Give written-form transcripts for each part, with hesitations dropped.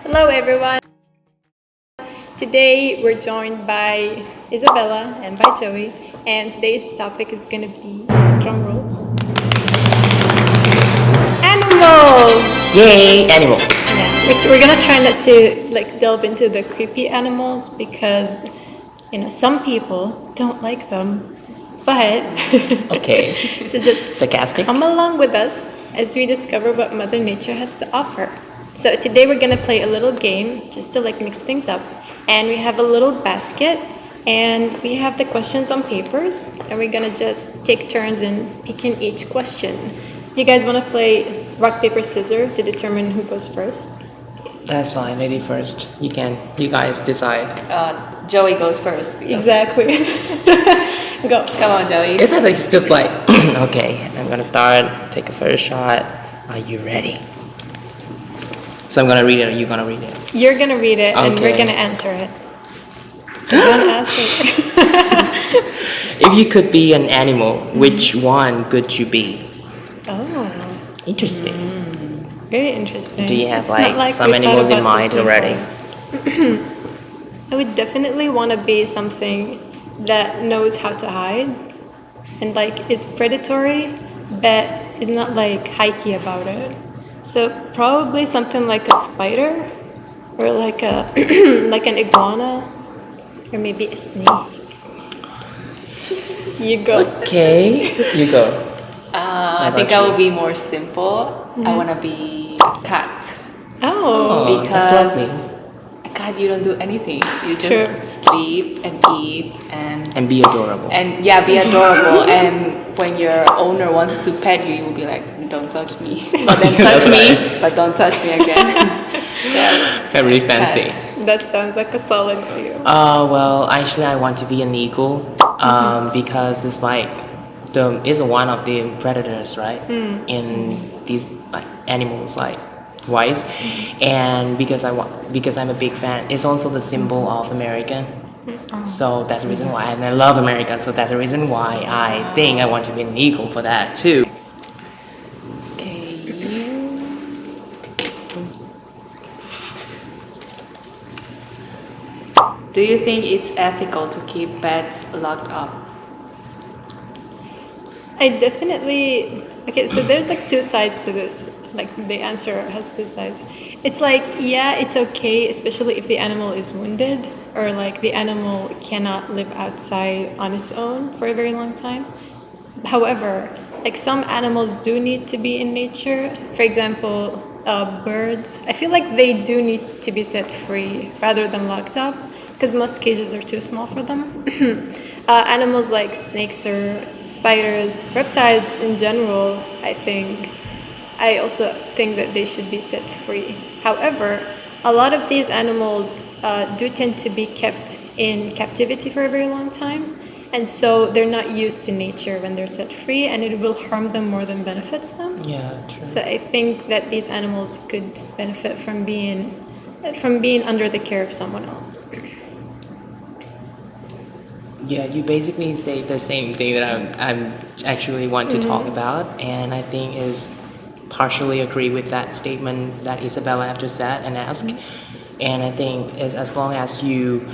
Hello everyone! Today we're joined by Isabella and by Joey, and today's topic is gonna be, drum roll, animals! Yay, animals! Yeah, we're gonna try not to delve into the creepy animals because, some people don't like them, but Okay. so just Sarcastic? come along with us as we discover what Mother Nature has to offer. So today we're gonna play a little game just to mix things up, and we have a little basket and we have the questions on papers, and we're gonna just take turns in picking each question. Do you guys want to play rock paper scissors to determine who goes first? That's fine, lady first. You guys decide. Joey goes first. Exactly. Go. Come on, Joey. It's just like, okay, I'm gonna start, take a first shot. Are you ready? So I'm gonna read it, or you're gonna read it? You're gonna read it, and we're gonna answer it. So don't ask it. If you could be an animal, which one could you be? Oh. Interesting. Very interesting. Do you have It's some we've animals thought in about mind this already? before. I would definitely want to be something that knows how to hide and is predatory, but is not hikey about it. So probably something like a spider, or like an iguana, or maybe a snake. You go. Okay, you go. I think I will be more simple. I want to be a cat. Oh. That's Because lovely. a cat, you don't do anything. You just True. sleep and eat And be adorable. and yeah, be adorable. And when your owner wants to pet you, you will be like, don't touch me. But then touch me, but don't touch me again. Yeah. Very fancy. Cats. That sounds like a solid too. Well, actually, I want to be an eagle, because it's it's one of the predators, right? In these animals wise, and because I'm a big fan. It's also the symbol of America, so that's the reason why, and I love America. So that's the reason why I think I want to be an eagle for that too. Okay, you. Do you think it's ethical to keep pets locked up? I definitely. Okay, so there's two sides to this. The answer has two sides. It's yeah, it's okay, especially if the animal is wounded, or the animal cannot live outside on its own for a very long time. However, some animals do need to be in nature. For example, birds. I feel like they do need to be set free rather than locked up, because most cages are too small for them. Animals like snakes or spiders, reptiles in general, I also think that they should be set free. However, a lot of these animals do tend to be kept in captivity for a very long time, and so they're not used to nature when they're set free, and it will harm them more than benefits them. Yeah, true. So I think that these animals could benefit from being under the care of someone else. Yeah, you basically say the same thing that I'm actually want to talk about, and I think is partially agree with that statement that Isabella have just said and asked. And I think is as long as you,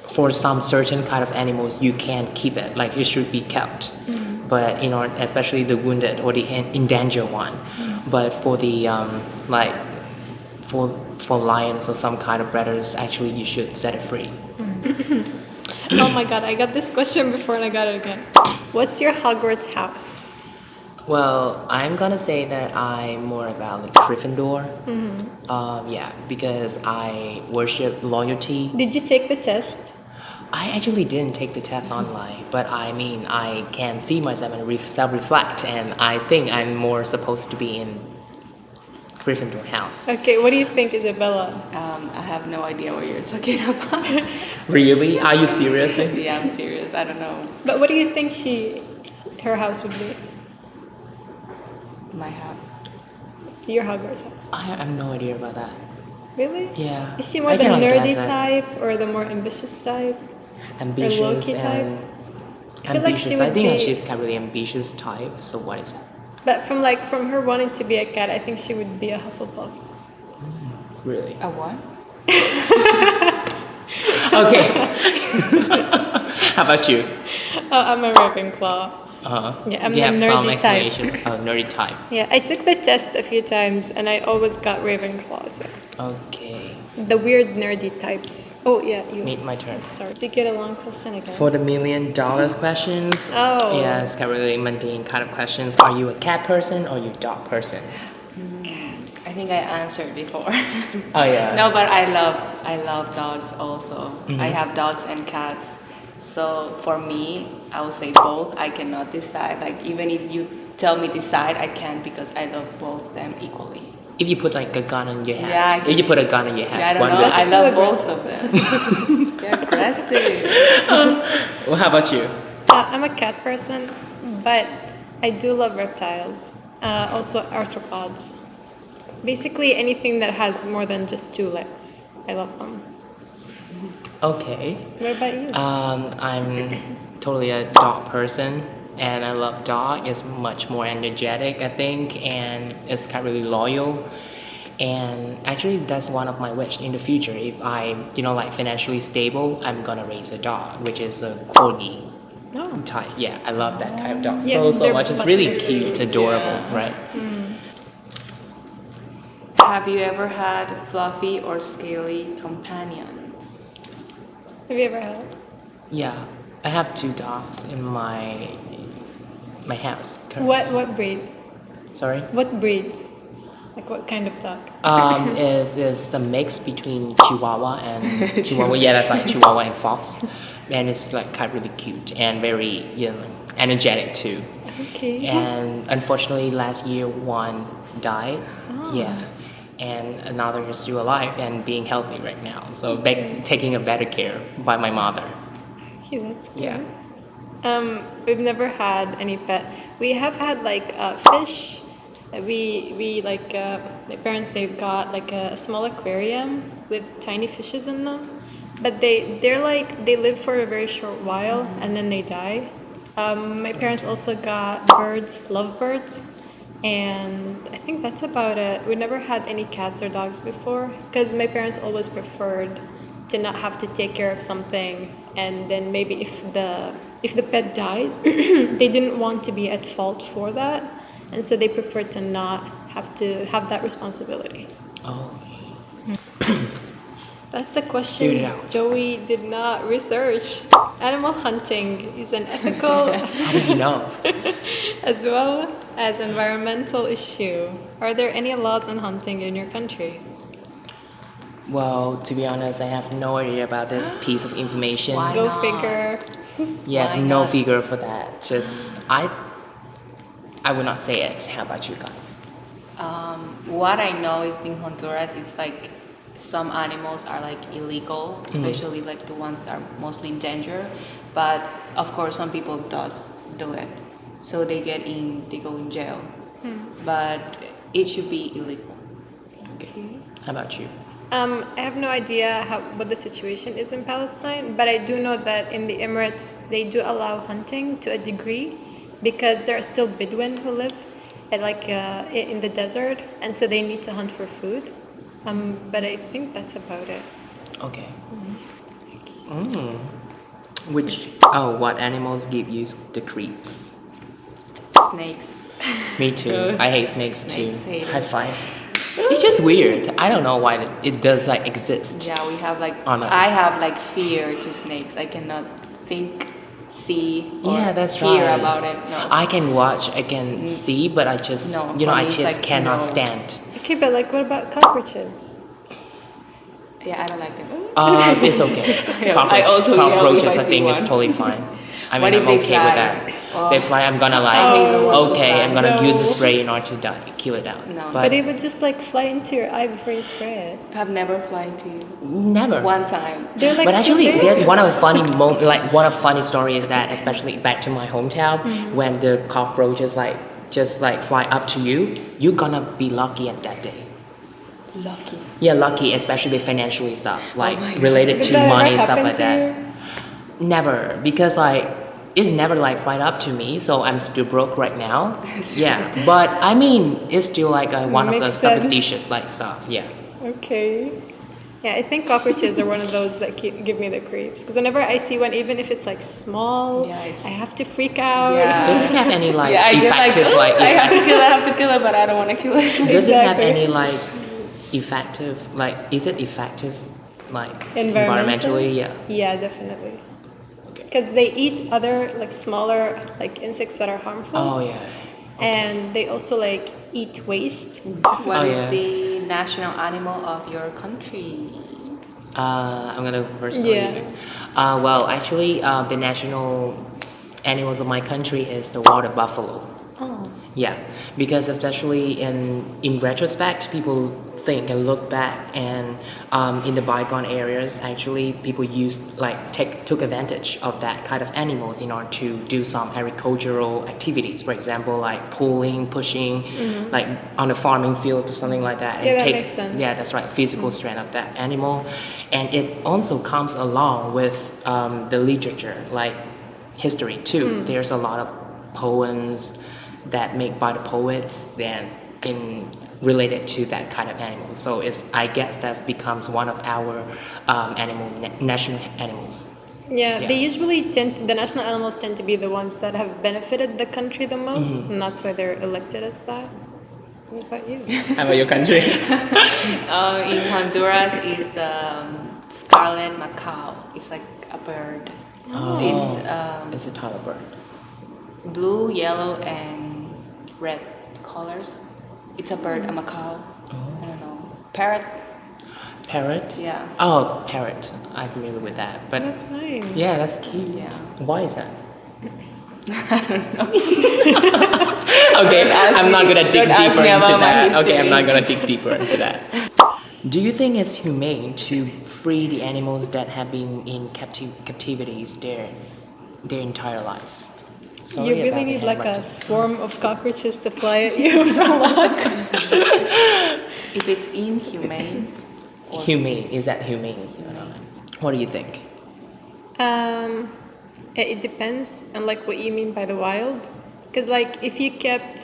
for some certain kind of animals, you can keep it, it should be kept. But especially the wounded or the endangered one. But for the for lions or some kind of predators, actually you should set it free. Oh my god, I got this question before and I got it again. What's your Hogwarts house? Well, I'm gonna say that I'm more about Gryffindor. Yeah, because I worship loyalty. Did you take the test? I actually didn't take the test online, but I can see myself and self-reflect, and I think I'm more supposed to be in Gryffindor house. Okay, what do you think, Isabella? I have no idea what you're talking about. Really? Are you serious? Yeah, I'm serious. I don't know. But what do you think her house would be? My house. Your Hogwarts house. I have no idea about that. Really? Yeah. Is she more I the cannot nerdy guess that. type or the more ambitious type? Ambitious low-key and I feel like Ambitious. she I would think be. she's kind of really ambitious type. So what is that? But from her wanting to be a cat, I think she would be a Hufflepuff. Really? A what? Okay. How about you? I'm a Ravenclaw. Yeah, I'm Do you a have some nerdy type. explanation? Oh, nerdy type. Yeah, I took the test a few times and I always got Ravenclaw. So Okay. the weird nerdy types. Oh yeah, you. My turn. Sorry, to get a long question again. For the $1,000,000 questions. Oh. Yeah, it's kind of really mundane kind of questions. Are you a cat person or you a dog person? I think I answered before. Oh yeah. No, but I love dogs also. I have dogs and cats. So for me, I would say both. I cannot decide. Like even if you tell me decide, I can't because I love both of them equally. If you put like a gun on your head. Yeah, If you put a gun on your head. Yeah, I don't one know. will- I That's love too both of them. They're aggressive. Well, how about you? I'm a cat person, but I do love reptiles. Also arthropods. Basically anything that has more than just 2 legs. I love them. Okay. What about you? I'm totally a dog person, and I love dog. It's much more energetic, I think, and it's kind of really loyal. And actually, that's one of my wish in the future. If I'm, like financially stable, I'm gonna raise a dog, which is a corgi Oh. type. Yeah, I love that kind of dog Yeah, so they're much. It's really much so cute, cute. adorable, Yeah. right? Have you ever had fluffy or scaly companions? Have you ever had? Yeah, I have 2 dogs in my house. currently. What breed? Sorry. What breed? Like what kind of dog? Is the mix between Chihuahua and Chihuahua. Yeah, that's like Chihuahua and Fox, and it's like kind of really cute and very energetic too. Okay. And unfortunately, last year one died. Oh. Yeah, and another is still alive and being healthy right now. So taking a better care by my mother. Okay, that's good. Yeah. We've never had any pet. We have had like fish. We like my parents. They've got like a small aquarium with tiny fishes in them, but they're like they live for a very short while and then they die. My parents also got birds, lovebirds, and I think that's about it. We never had any cats or dogs before because my parents always preferred to not have to take care of something, and then maybe if the pet dies, they didn't want to be at fault for that, and so they preferred to not have to have that responsibility. Oh. That's the Shoot question it out. Joey did not research. Animal hunting is an ethical How do you know? as well as environmental issue. Are there any laws on hunting in your country? Well, to be honest, I have no idea about this piece of information. Why Go not? figure. Yeah, Why no not? figure for that. Just I would not say it. How about you guys? What I know is in Honduras, it's like some animals are like illegal, especially like the ones that are mostly in danger. But of course, some people does do it, so they go in jail. But it should be illegal. Okay. How about you? I have no idea what the situation is in Palestine, but I do know that in the Emirates they do allow hunting to a degree because there are still Bedouin who live in the desert, and so they need to hunt for food. But I think that's about it. Okay. What animals give you the creeps? Snakes. Me too. I hate snakes too. Snakes, hate it. High five. It's just weird. I don't know why it does like exist. Yeah, we have like Oh, no. I have like fear to snakes. I cannot think, see, or Yeah, that's hear right. about it. No. I can watch, I can see, but I just, No, for I me it's just like, cannot no. stand. Okay, but like what about cockroaches? Yeah, I don't like them. It's okay. Yeah, I also yell if Cockroaches, I I see think, is one. totally fine. I What mean, if I'm they okay fly? with that. Oh. They fly, I'm gonna like, I hate the ones who okay, fly. I'm gonna use the No. spray in order to kill it out. No. But it would just like fly into your eye before you spray it. Have never flown to you. Never. One time. They're like But so actually, big. there's one of the funny story is that, especially back to my hometown, when the cockroaches just fly up to you, you're gonna be lucky at that day. Lucky. Yeah, lucky, especially financially stuff, my God. related Did to that ever money, stuff happen like to that. you? Never, because it's never like quite up to me, so I'm still broke right now. Yeah, but I mean, it's still like one of the Makes sense. superstitious like stuff. Yeah. Okay. Yeah, I think cockroaches are one of those that give me the creeps. Because whenever I see one, even if it's like small, Yeah, it's- I have to freak out. Yeah. Does it have any like I just like, effective like? I have to kill it, but I don't want to kill it. Does it have Exactly. any like effective like? Is it effective like Environmental? environmentally? Yeah. Yeah, definitely. Okay. Because they eat other like smaller like insects that are harmful. Oh yeah. And they also like eat waste. What is yeah. the national animal of your country? I'm gonna first tell Yeah. you. Well, actually, the national animals of my country is the water buffalo. Oh. Yeah, because especially in retrospect, people think and look back, and in the bygone areas, actually, people used like took advantage of that kind of animals in order to do some agricultural activities. For example, like pulling, pushing, like on a farming field or something like that. Yeah, It that takes, makes sense. Yeah, that's right, physical strength of that animal, and it also comes along with the literature, like history too. There's a lot of poems that made by the poets then in related to that kind of animal. So it's, I guess that becomes one of our national animals. Yeah, Yeah. they usually the national animals tend to be the ones that have benefited the country the most, and that's why they're elected as that. What about you? How about your country? In Honduras is the scarlet macaw. It's like a bird. It's a type of bird. Blue, yellow, and red colors. It's a bird, a macaw. I don't know. Parrot. Parrot? Yeah. Oh, parrot. I'm familiar with that. But That's nice. yeah, that's cute. Yeah. Why is that? Okay, I'm not gonna dig Don't ask deeper me into about my that. Okay, history. I'm not gonna dig deeper into that. Do you think it's humane to free the animals that have been in captivities their entire lives? Sorry You about really the need like a handwriting. swarm of cockroaches to fly at you for luck. If it's inhumane. Or Humane, is that humane? What do you think? It depends on like what you mean by the wild. Because like if you kept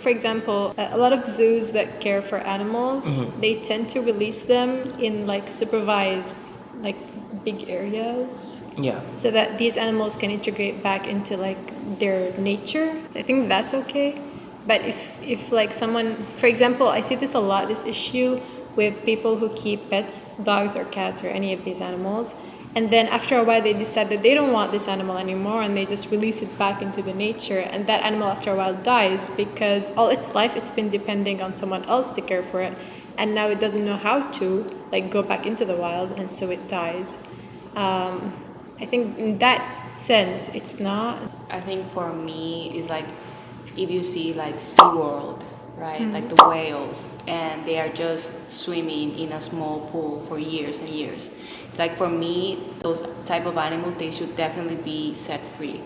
for example, a lot of zoos that care for animals, they tend to release them in like supervised like big areas, Yeah. so that these animals can integrate back into like their nature. So I think that's okay. But if like someone, for example, I see this a lot, this issue with people who keep pets, dogs or cats or any of these animals, and then after a while they decide that they don't want this animal anymore and they just release it back into the nature, and that animal after a while dies because all its life it's been depending on someone else to care for it, and now it doesn't know how to like go back into the wild, and so it dies. I think in that sense it's not. I think for me, it's like if you see like SeaWorld, right? Like the whales, and they are just swimming in a small pool for years and years. Like for me, those type of animals, they should definitely be set free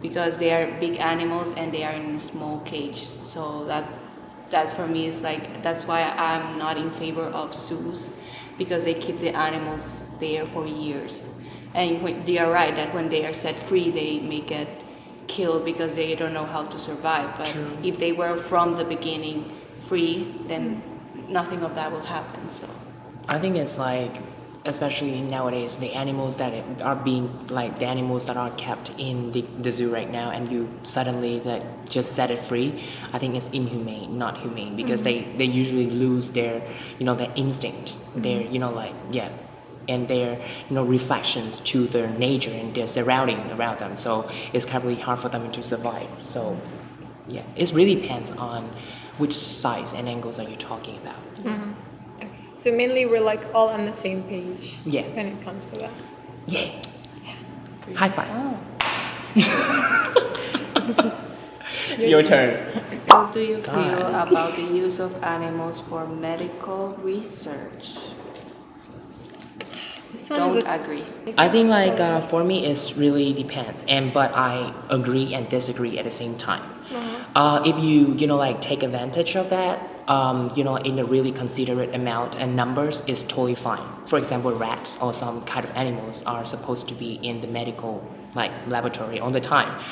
because they are big animals and they are in a small cage. So that's for me is like, that's why I'm not in favor of zoos, because they keep the animals there for years. And they are right that when they are set free, they may get killed because they don't know how to survive. But if they were from the beginning free, then nothing of that will happen. So I think it's like, especially nowadays, the animals that are being like the animals that are kept in the zoo right now, and you suddenly like just set it free. I think it's inhumane, not humane, because they usually lose their their instinct, their and their reflections to their nature and their surrounding around them. So it's kind of really hard for them to survive. So yeah, it really depends on which size and angles are you talking about. Okay. So mainly we're like all on the same page. Yeah. When it comes to that. Yeah. High five. Your turn. how do you God. feel about the use of animals for medical research? This one Don't is agree. I think like for me it's really depends, but I agree and disagree at the same time. If you like take advantage of that, in a really considerate amount and numbers, is totally fine. For example, rats or some kind of animals are supposed to be in the medical like laboratory all the time.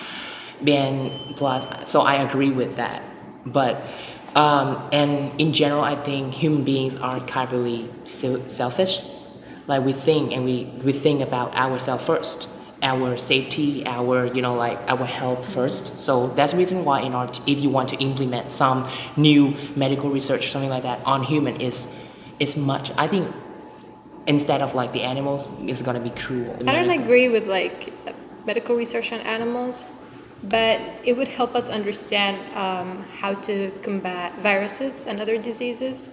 And plus, so I agree with that. But and in general, I think human beings are kind of really selfish. Like we think and we think about ourselves first, our safety, our like our health first. So that's the reason why in our if you want to implement some new medical research, something like that on human is much. I think instead of like the animals, it's gonna be cruel. I don't agree with like medical research on animals, but it would help us understand how to combat viruses and other diseases,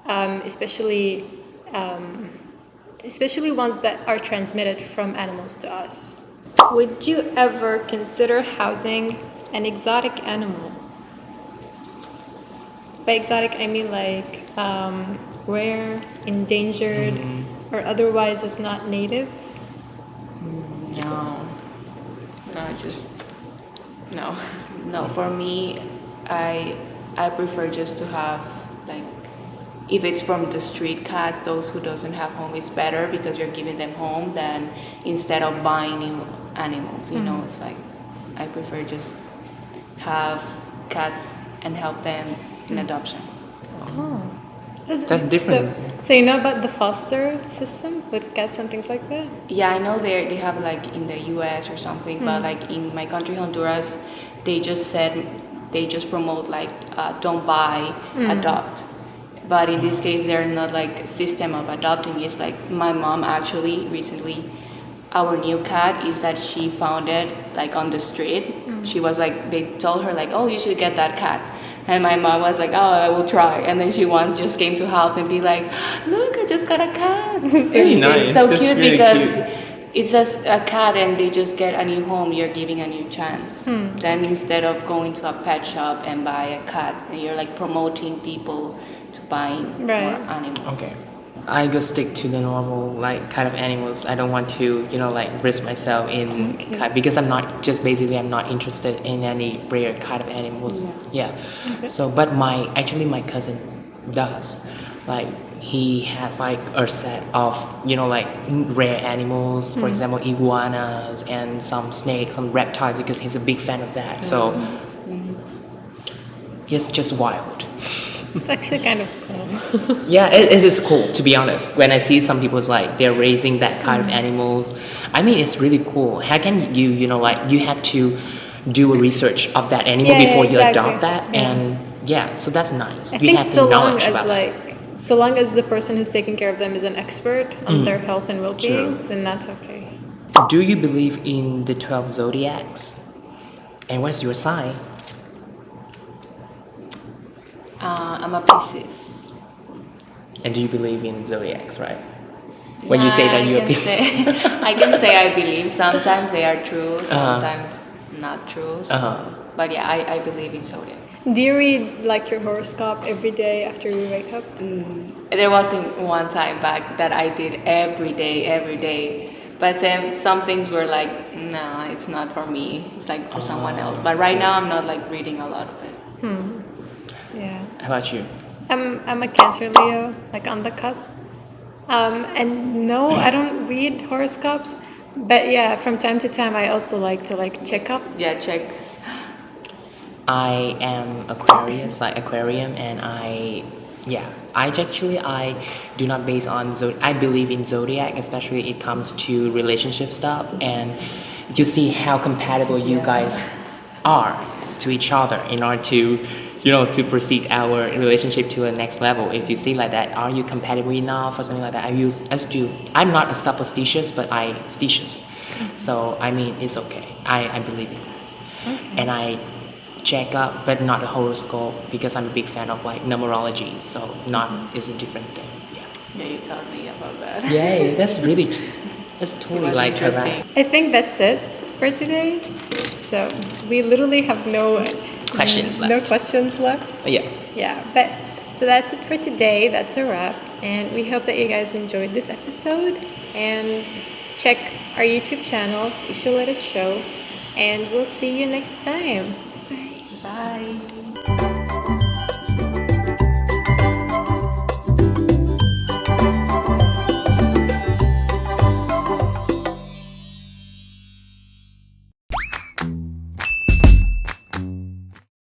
especially ones that are transmitted from animals to us. Would you ever consider housing an exotic animal? By exotic, I mean like rare, endangered, or otherwise is not native. No, just no, no. For me, I prefer just to have like if it's from the street cats, those who doesn't have home is better because you're giving them home than instead of buying new animals. You know, it's like I prefer just have cats and help them in adoption. Oh. That's different. So you know about the foster system with cats and things like that? Yeah, I know they have like in the US or something, but like in my country, Honduras, they just promote like don't buy, adopt. But in this case, they're not like system of adopting. It's like my mom actually recently, our new cat is that she found it like on the street. She was like, they told her like, oh, you should get that cat. And my mom was like, oh, I will try. And then she once just came to house and be like, look, I just got a cat. Very nice. It's so That's cute really because cute. it's just a cat and they just get a new home. You're giving a new chance. Then instead of going to a pet shop and buy a cat, you're like promoting people to buying Right. more animals. Okay. I just stick to the normal like kind of animals. I don't want to, like risk myself in because I'm not interested in any rare kind of animals. Yeah. So, but my cousin does. Like he has like a set of like rare animals. For example, iguanas and some snakes, some reptiles because he's a big fan of that. So he's just wild. It's actually kind of cool. Yeah, it is cool to be honest. When I see some people's like they're raising that kind of animals, I mean it's really cool. How can you like you have to do a research of that animal before you adopt that, and so that's nice. I You think have so the long knowledge as about like so long as the person who's taking care of them is an expert on their health and well-being, True. then that's okay. that. Do you believe in the 12 Zodiacs? And what's your sign? I'm a Pisces. And do you believe in Zodiacs, right? When you say that you're a Pisces. I can say I believe. Sometimes they are true, sometimes not true. But yeah, I believe in zodiac. Do you read like your horoscope every day after you wake up? There wasn't one time back that I did every day. But some things were like, no, it's not for me. It's like for someone else. But right now, I'm not like reading a lot of it. Yeah. How about you? I'm a Cancer Leo, like on the cusp. And no, I don't read horoscopes. But yeah, from time to time, I also like to like check up. Yeah, check. I am Aquarius, like aquarium, and I do not base on I believe in zodiac, especially it comes to relationship stuff, and you see how compatible you guys are to each other in order to to proceed our relationship to a next level. If you see like that, are you compatible enough or something like that? I'm not a superstitious, but I stitious. So I mean it's okay. I believe it. And I check up, but not a horoscope because I'm a big fan of like numerology. So not is a different thing. Yeah, you told me about that. Yay, that's totally like interesting. correct. I think that's it for today. So we literally have no Questions left. No questions left. Yeah. Yeah, but so that's it for today. That's a wrap. And we hope that you guys enjoyed this episode. And check our YouTube channel, I-Shou Let It Show. And we'll see you next time. Bye. Bye.